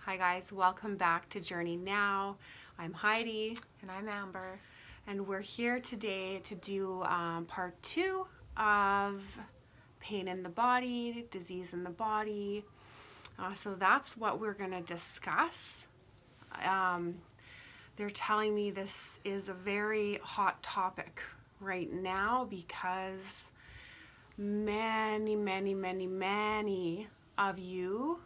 Hi guys, welcome back to Journey Now. I'm Heidi. And I'm Amber. And we're here today to do part 2 of pain in the body, disease in the body. So that's what we're going to discuss. They're telling me this is a very hot topic right now because many of you,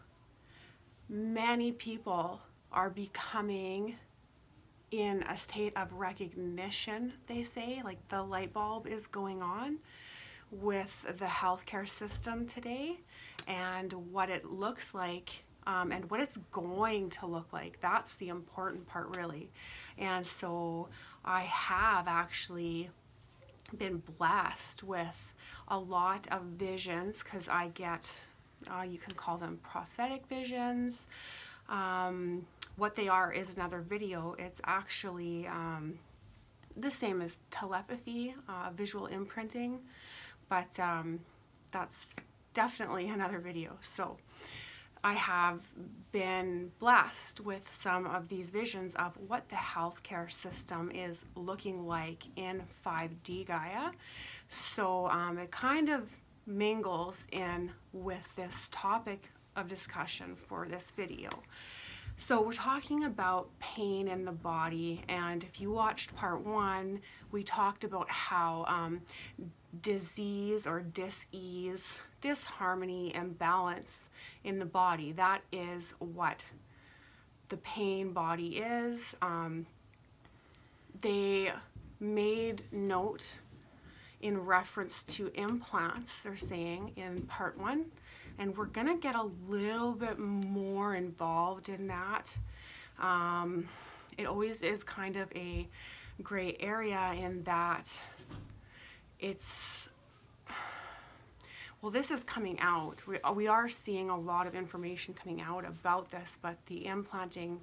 many people are becoming in a state of recognition, they say, like the light bulb is going on with the healthcare system today and what it looks like and what it's going to look like. That's the important part, really. And so I have actually been blessed with a lot of visions because I get, you can call them prophetic visions. What they are is another video. It's actually the same as telepathy, visual imprinting, but that's definitely another video. So I have been blessed with some of these visions of what the healthcare system is looking like in 5D Gaia. So it kind of mingles in with this topic of discussion for this video. So we're talking about pain in the body, and if you watched part 1, we talked about how disease or dis-ease, disharmony, imbalance in the body, that is what the pain body is. They made note in reference to implants, they're saying, in part 1. And we're gonna get a little bit more involved in that. It always is kind of a gray area in that it's, well, this is coming out. We are seeing a lot of information coming out about this, but the implanting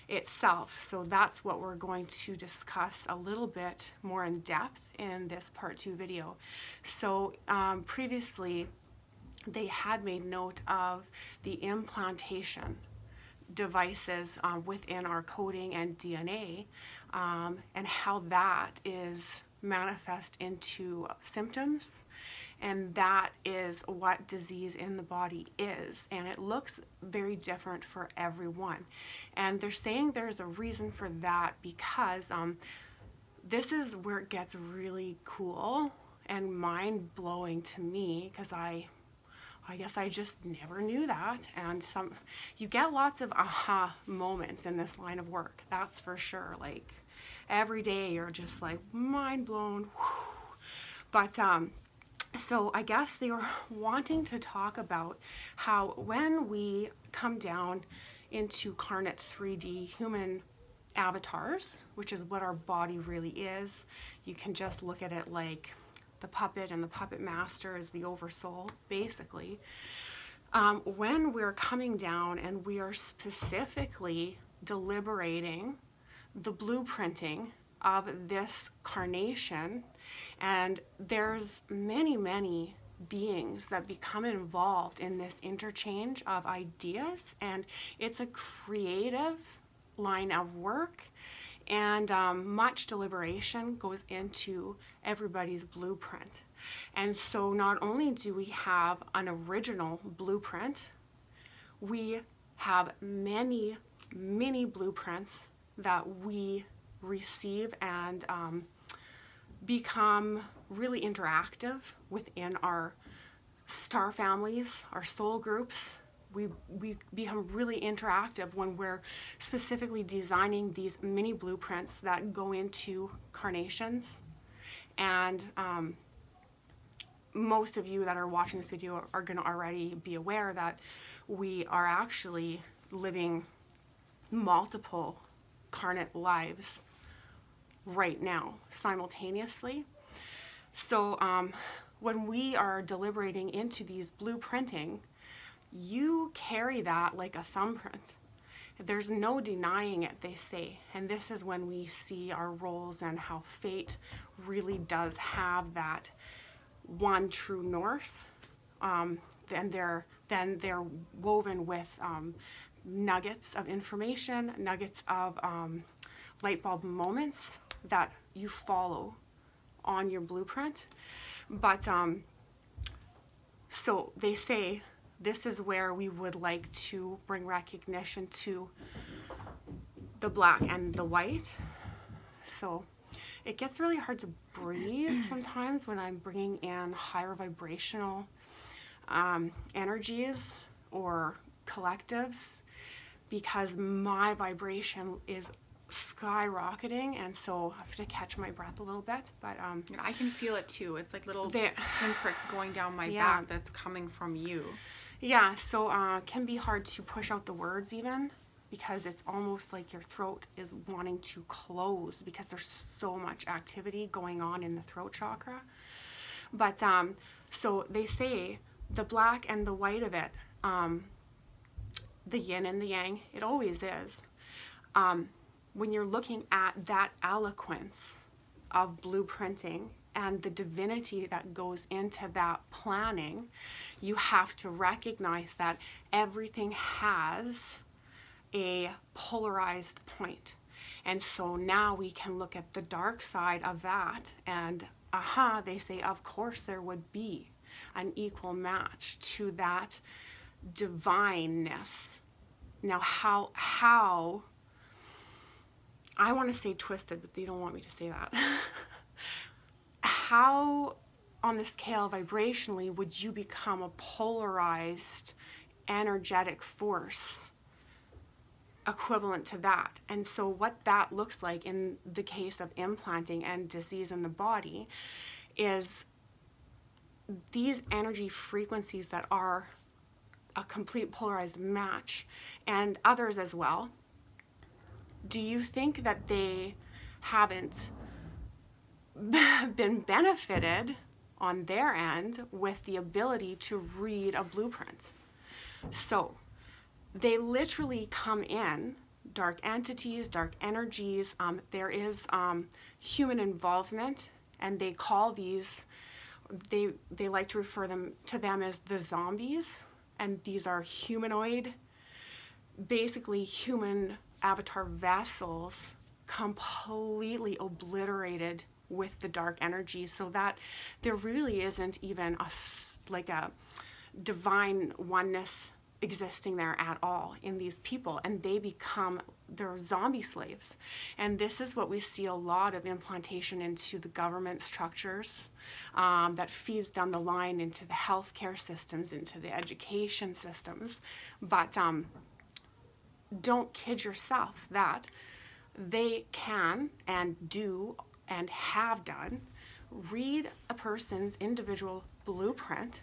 itself, so that's what we're going to discuss a little bit more in depth in this part 2 video. So previously, they had made note of the implantation devices within our coding and DNA and how that is manifest into symptoms, and that is what disease in the body is, and it looks very different for everyone. And they're saying there's a reason for that because this is where it gets really cool and mind-blowing to me, because I guess I just never knew that. And you get lots of aha moments in this line of work, that's for sure. Like every day you're just like mind blown. Whew. But so I guess they were wanting to talk about how when we come down into carnate 3D human avatars, which is what our body really is, you can just look at it like the puppet, and the puppet master is the oversoul, basically. When we're coming down and we are specifically deliberating the blueprinting of this carnation, and there's many beings that become involved in this interchange of ideas, and it's a creative line of work. And much deliberation goes into everybody's blueprint. And so not only do we have an original blueprint, we have many blueprints that we receive and become really interactive within our star families, our soul groups. We become really interactive when we're specifically designing these mini blueprints that go into carnations. And most of you that are watching this video are going to already be aware that we are actually living multiple carnate lives right now, simultaneously. So when we are deliberating into these blueprinting, you carry that like a thumbprint. There's no denying it, they say. And this is when we see our roles and how fate really does have that one true north. Then they're woven with nuggets of information, nuggets of light bulb moments that you follow on your blueprint. But so they say this is where we would like to bring recognition to the black and the white. So it gets really hard to breathe sometimes when I'm bringing in higher vibrational energies or collectives, because my vibration is skyrocketing, and so I have to catch my breath a little bit. But and I can feel it too. It's like little pinpricks going down my back that's coming from you. Yeah, so it can be hard to push out the words even, because it's almost like your throat is wanting to close because there's so much activity going on in the throat chakra. But so they say the black and the white of it, the yin and the yang, it always is. When you're looking at that eloquence of blueprinting and the divinity that goes into that planning, you have to recognize that everything has a polarized point. And so now we can look at the dark side of that, and they say of course there would be an equal match to that divineness. Now how I want to say twisted, but they don't want me to say that. How on the scale vibrationally would you become a polarized energetic force equivalent to that? And so what that looks like in the case of implanting and disease in the body is these energy frequencies that are a complete polarized match, and others as well. Do you think that they haven't been benefited on their end with the ability to read a blueprint? So they literally come in, dark entities, dark energies. There is human involvement, and they call these, they like to refer to them as the zombies, and these are humanoid, basically human avatar vessels, completely obliterated with the dark energy, so that there really isn't even a divine oneness existing there at all in these people, and they're zombie slaves. And this is what we see a lot of implantation into the government structures, that feeds down the line into the healthcare systems, into the education systems. But don't kid yourself that they can and do and have done read a person's individual blueprint,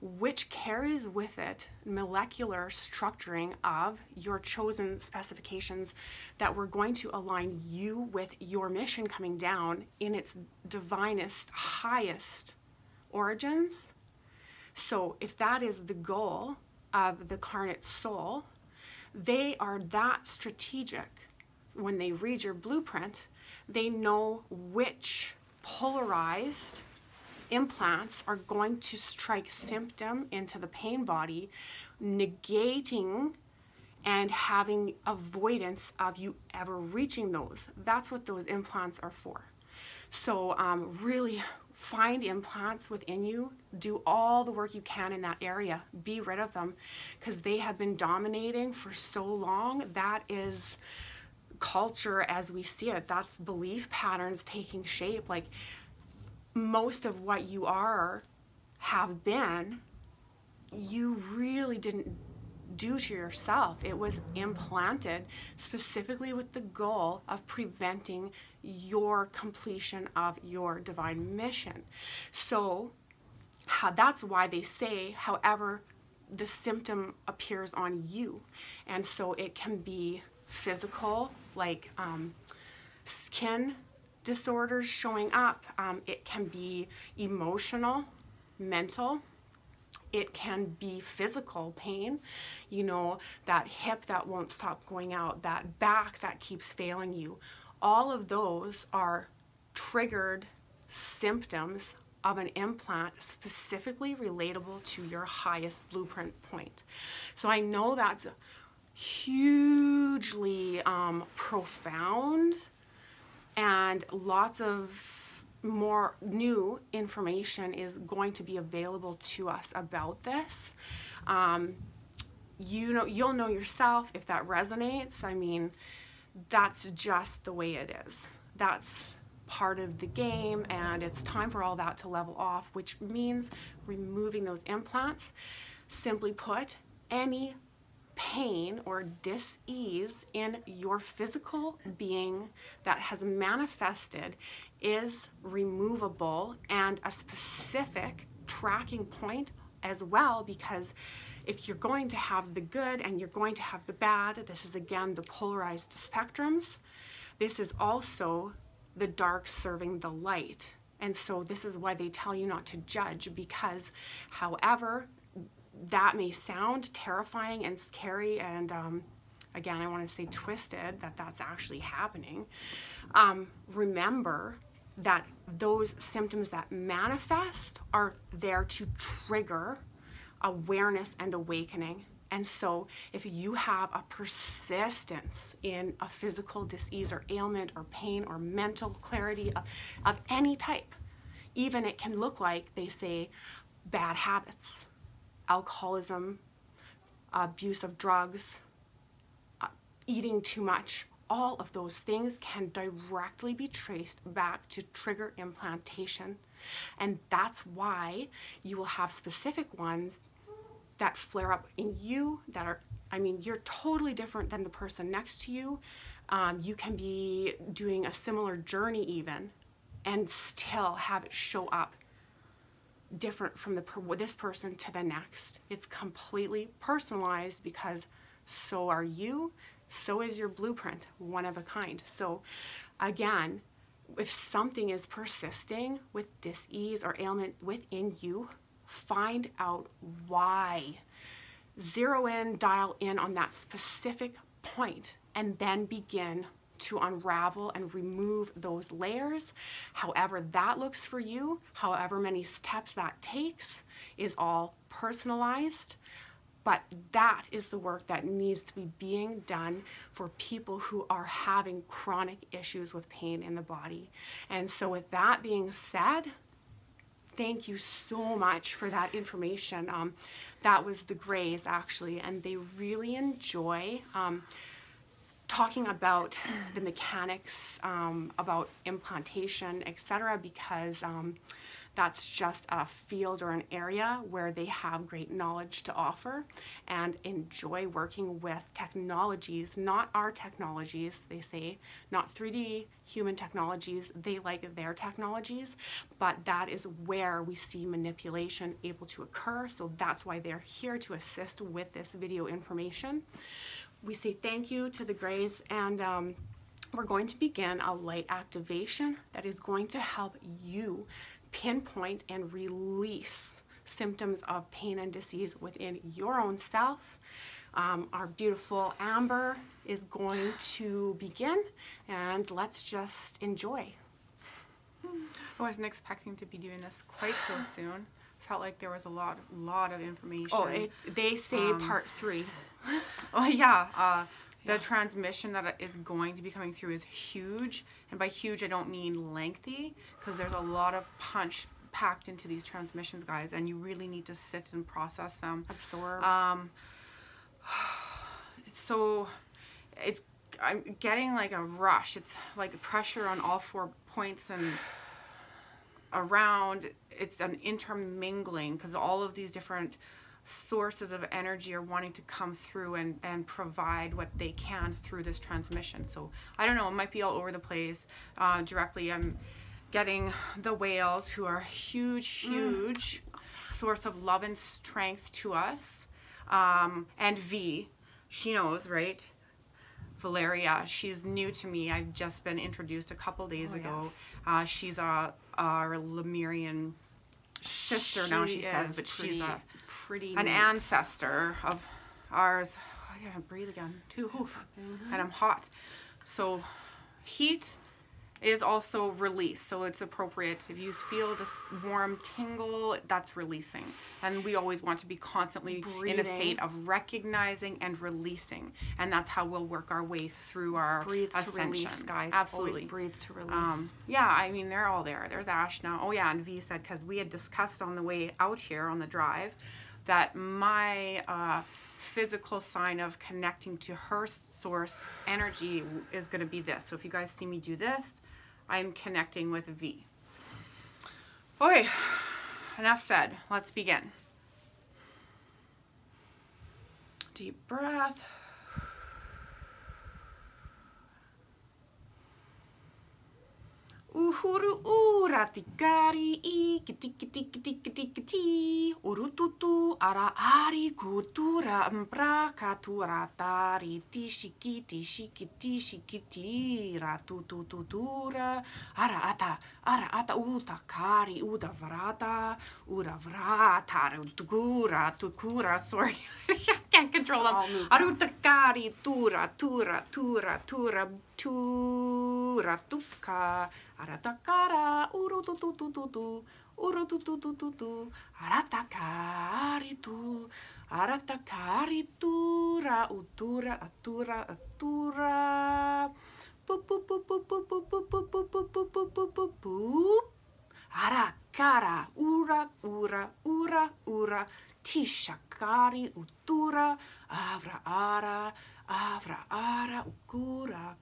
which carries with it molecular structuring of your chosen specifications that were going to align you with your mission coming down in its divinest, highest origins. So if that is the goal of the carnate soul, they are that strategic. When they read your blueprint, they know which polarized implants are going to strike symptom into the pain body, negating and having avoidance of you ever reaching those. That's what those implants are for. So really find implants within you, do all the work you can in that area, be rid of them, because they have been dominating for so long. That is culture as we see it. That's belief patterns taking shape. Like most of what you have been, you really didn't do to yourself. It was implanted specifically with the goal of preventing your completion of your divine mission. So that's why they say, however, the symptom appears on you. And so it can be physical, like skin disorders showing up. It can be emotional, mental. It can be physical pain, that hip that won't stop going out, that back that keeps failing you. All of those are triggered symptoms of an implant specifically relatable to your highest blueprint point. So I know that's hugely profound, and lots of more new information is going to be available to us about this. You'll know yourself if that resonates. I mean, that's just the way it is. That's part of the game, and it's time for all that to level off, which means removing those implants. Simply put, any pain or dis-ease in your physical being that has manifested is removable, and a specific tracking point as well, because if you're going to have the good and you're going to have the bad, this is again the polarized spectrums. This is also the dark serving the light. And so this is why they tell you not to judge, because however that may sound terrifying and scary, and again, I want to say twisted, that that's actually happening, remember that those symptoms that manifest are there to trigger awareness and awakening. And so if you have a persistence in a physical disease or ailment or pain or mental clarity of any type, even it can look like, they say, bad habits, alcoholism, abuse of drugs, eating too much, all of those things can directly be traced back to trigger implantation. And that's why you will have specific ones that flare up in you that are, I mean, you're totally different than the person next to you. You can be doing a similar journey even and still have it show up different from this person to the next. It's completely personalized, because so are you, so is your blueprint, one of a kind. So again, if something is persisting with dis-ease or ailment within you, find out why. Zero in, dial in on that specific point, and then begin to unravel and remove those layers. However that looks for you, however many steps that takes, is all personalized. But that is the work that needs to be being done for people who are having chronic issues with pain in the body. And so with that being said, thank you so much for that information. That was the Greys actually, and they really enjoy talking about the mechanics, about implantation, etc., because that's just a field or an area where they have great knowledge to offer and enjoy working with technologies, not our technologies, they say, not 3D human technologies. They like their technologies, but that is where we see manipulation able to occur. So that's why they're here to assist with this video information. We say thank you to the Greys, and we're going to begin a light activation that is going to help you pinpoint and release symptoms of pain and disease within your own self. Our beautiful Amber is going to begin, and let's just enjoy. I wasn't expecting to be doing this quite so soon. Felt like there was a lot of information. Oh, they say part 3. Oh yeah, the transmission that is going to be coming through is huge, and by huge I don't mean lengthy, because there's a lot of punch packed into these transmissions, guys, and you really need to sit and process them, absorb. I'm getting like a rush. It's like pressure on all 4 points and around. It's an intermingling, because all of these different sources of energy are wanting to come through and provide what they can through this transmission. So I don't know, it might be all over the place. Directly I'm getting the whales, who are a huge source of love and strength to us. And V, she knows, right? Valeria, she's new to me. I've just been introduced a couple days ago. Yes. She's our Lemurian sister now, she says, but she's an ancestor of ours. I gotta breathe again too. And I'm hot. So heat is also release. So it's appropriate. If you feel this warm tingle, that's releasing. And we always want to be constantly in a state of recognizing and releasing. And that's how we'll work our way through our Breathe ascension. to release, guys. Absolutely. Always breathe to release. Yeah, I mean, they're all there. There's Ash now. Oh, yeah, and V said, because we had discussed on the way out here on the drive that my physical sign of connecting to her source energy is going to be this. So if you guys see me do this, I'm connecting with V. Okay, enough said. Let's begin. Deep breath. Uhuru ura tikari I kiti urututu ara ari kutura mpra katura tari tishikiti shikiti ratututura ara ata utakari udavrata tukura sorry I can't control them. Arutakari tura tuka aratakara urututututu aratakari tura atura arakara ura tishakari utura avra ara ukura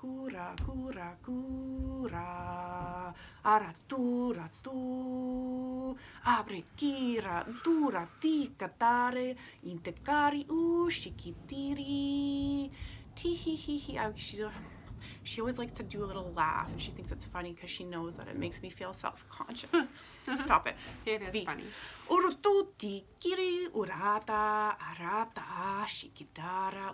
aratura tu abrekira dura tikatare intekari ushikitiri tihihihi. She always likes to do a little laugh, and she thinks it's funny because she knows that it makes me feel self-conscious. Stop it. It is funny. Urututi kiri urata arata shikitara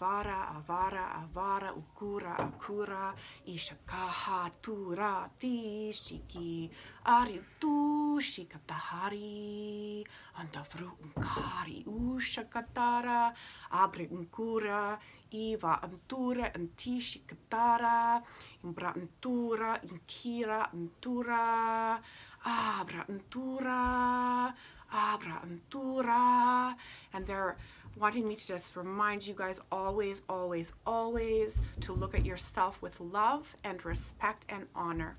avara ukura ishakaha tura tishiki aritu shikatahari andavru unkari ushakatara abre unkura Iva antura antishi katara imbra antura inkira antura abra antura, and they're wanting me to just remind you guys always to look at yourself with love and respect and honor.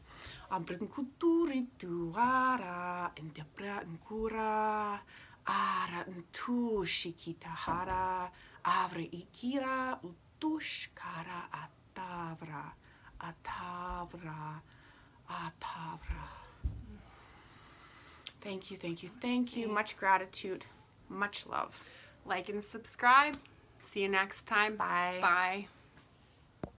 Abrinkuturi tuara indebra ankura ara antu shikitahara Avre ikira utushkara atavra. Thank you. Much gratitude, much love. Like and subscribe. See you next time. Bye. Bye.